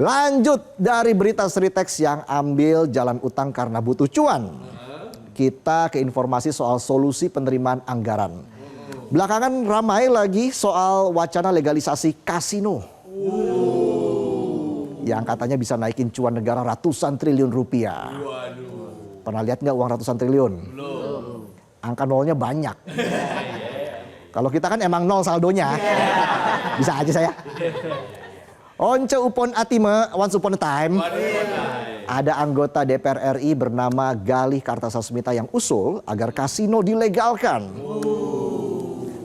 Lanjut dari berita Sritex yang ambil jalan utang karena butuh cuan. Kita ke informasi soal solusi penerimaan anggaran. Belakangan ramai lagi soal wacana legalisasi kasino. Yang katanya bisa naikin cuan negara ratusan triliun rupiah. Pernah lihat nggak uang ratusan triliun? Belum. Angka nolnya banyak. Kalau kita kan emang nol saldonya. Bisa aja saya. Once upon a time, once upon a time, ada anggota DPR RI bernama Galih Kartasasmita yang usul agar kasino dilegalkan.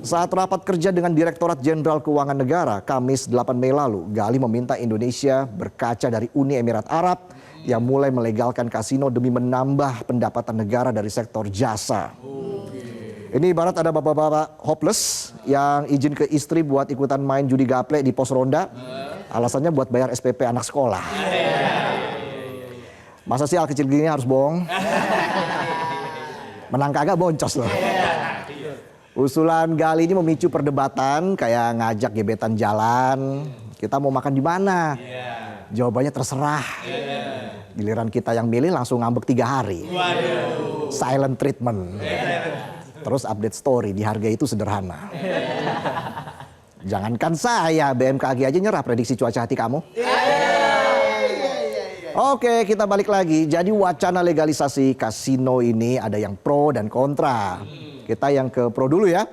Saat rapat kerja dengan Direktorat Jenderal Keuangan Negara, Kamis 8 Mei lalu, Galih meminta Indonesia berkaca dari Uni Emirat Arab yang mulai melegalkan kasino demi menambah pendapatan negara dari sektor jasa. Ini ibarat ada bapak-bapak hopeless yang izin ke istri buat ikutan main judi gaple di pos ronda. Alasannya buat bayar SPP anak sekolah. Masa sih hal kecil gini harus bohong? Menang kagak boncos loh. Usulan Galih ini memicu perdebatan kayak ngajak gebetan jalan. Kita mau makan di mana? Jawabannya terserah. Giliran kita yang milih langsung ngambek 3 hari. Silent treatment. Terus update story, di harga itu sederhana. Jangankan saya, BMKG aja nyerah prediksi cuaca hati kamu. Oke, kita balik lagi. Jadi wacana legalisasi kasino ini ada yang pro dan kontra. Kita yang ke pro dulu ya.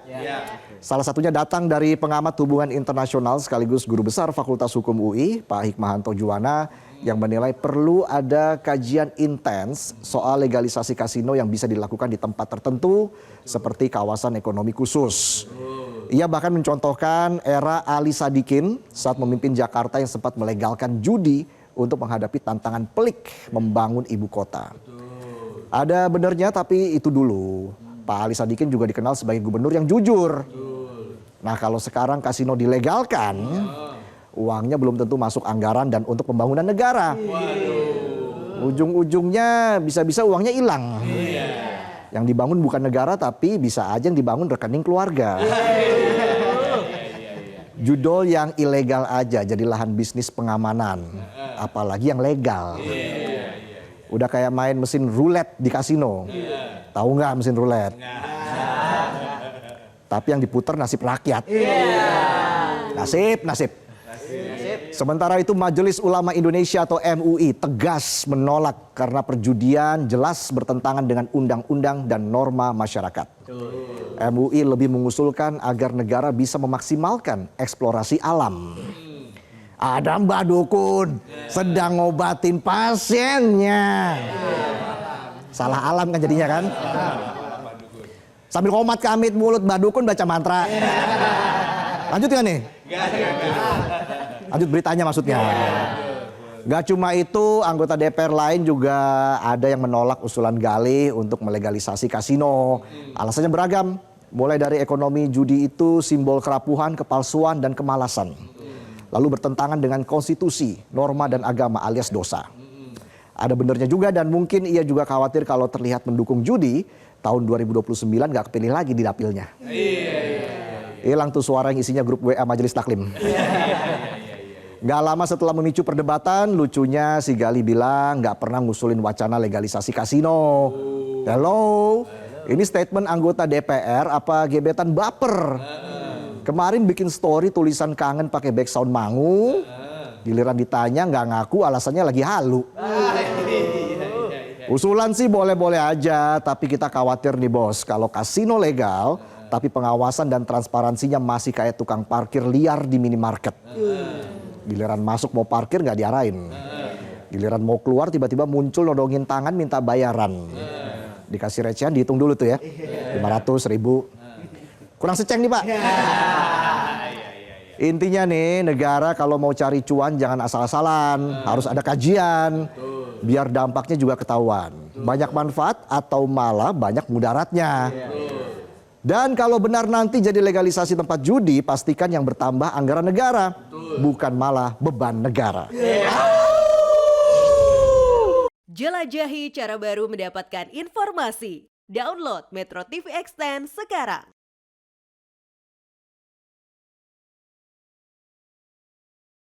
Salah satunya datang dari pengamat hubungan internasional sekaligus guru besar Fakultas Hukum UI, Pak Hikmahanto Juwana, yang menilai perlu ada kajian intens soal legalisasi kasino yang bisa dilakukan di tempat tertentu seperti kawasan ekonomi khusus. Ia bahkan mencontohkan era Ali Sadikin saat memimpin Jakarta yang sempat melegalkan judi untuk menghadapi tantangan pelik membangun ibu kota. Ada benernya tapi itu dulu. Pak Ali Sadikin juga dikenal sebagai gubernur yang jujur. Nah kalau sekarang kasino dilegalkan, uangnya belum tentu masuk anggaran dan untuk pembangunan negara. Ujung-ujungnya bisa-bisa uangnya hilang. Yang dibangun bukan negara tapi bisa aja yang dibangun rekening keluarga. Judol yang ilegal aja jadi lahan bisnis pengamanan. Apalagi yang legal. Udah kayak main mesin roulette di kasino. Tahu nggak mesin roulette? Tapi yang diputar nasib rakyat. Nasib. Sementara itu Majelis Ulama Indonesia atau MUI tegas menolak karena perjudian jelas bertentangan dengan undang-undang dan norma masyarakat. MUI lebih mengusulkan agar negara bisa memaksimalkan eksplorasi alam. Ada Mbak Dukun sedang ngobatin pasiennya. Salah alam kan jadinya kan? Sambil komat kamit mulut Mbak Dukun baca mantra. Lanjut kan nih? Lanjut beritanya maksudnya. Gak cuma itu, anggota DPR lain juga ada yang menolak usulan Galih untuk melegalisasi kasino. Alasannya beragam, mulai dari ekonomi judi itu simbol kerapuhan, kepalsuan, dan kemalasan. Lalu bertentangan dengan konstitusi, norma, dan agama alias dosa. Ada benernya juga dan mungkin ia juga khawatir kalau terlihat mendukung judi, tahun 2029 gak kepilih lagi di dapilnya. Hilang tuh suara yang isinya grup WA Majelis Taklim. Gak lama setelah memicu perdebatan, lucunya si Galih bilang gak pernah ngusulin wacana legalisasi kasino. Hello, ini statement anggota DPR apa gebetan baper? Kemarin bikin story tulisan kangen pakai backsound Mangu. Giliran ditanya nggak ngaku alasannya lagi halu. Usulan sih boleh-boleh aja, tapi kita khawatir nih bos, kalau kasino legal, tapi pengawasan dan transparansinya masih kayak tukang parkir liar di minimarket. Giliran masuk mau parkir nggak diarahin. Giliran mau keluar tiba-tiba muncul nodongin tangan minta bayaran. Dikasih recehan dihitung dulu tuh ya, 500, 1000. Kurang seceng nih Pak. Intinya nih, negara kalau mau cari cuan jangan asal-asalan, harus ada kajian, biar dampaknya juga ketahuan. Banyak manfaat atau malah banyak mudaratnya. Dan kalau benar nanti jadi legalisasi tempat judi, pastikan yang bertambah anggaran negara, bukan malah beban negara. Jelajahi cara baru mendapatkan informasi. Download Metro TV Extend sekarang.